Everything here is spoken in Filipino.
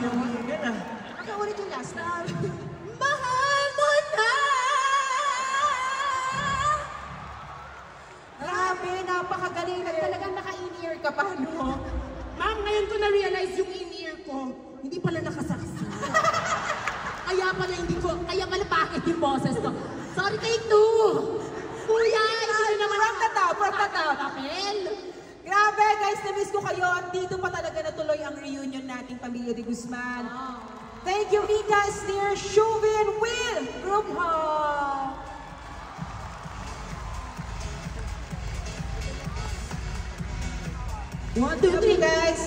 yung yan ah. Nakaulit yung last na. Mahal mo na! Grabe, napakagaling. Talagang naka-in-ear ka pa, no? Ma'am, ngayon ko na-realize yung in-ear ko. Hindi pala nakasaksa. Kaya pala bakit yung boses ko. Sorry, take two! Kuya, hindi na naman From the top. Papel. Grabe, guys, na-miss ko kayo. At dito pa talaga natuloy ang reunion nating Pamilya de Guzman. Thank you, Mika, Steer, Shuvin, Will, Group Hall. One, two, Love three. you, guys.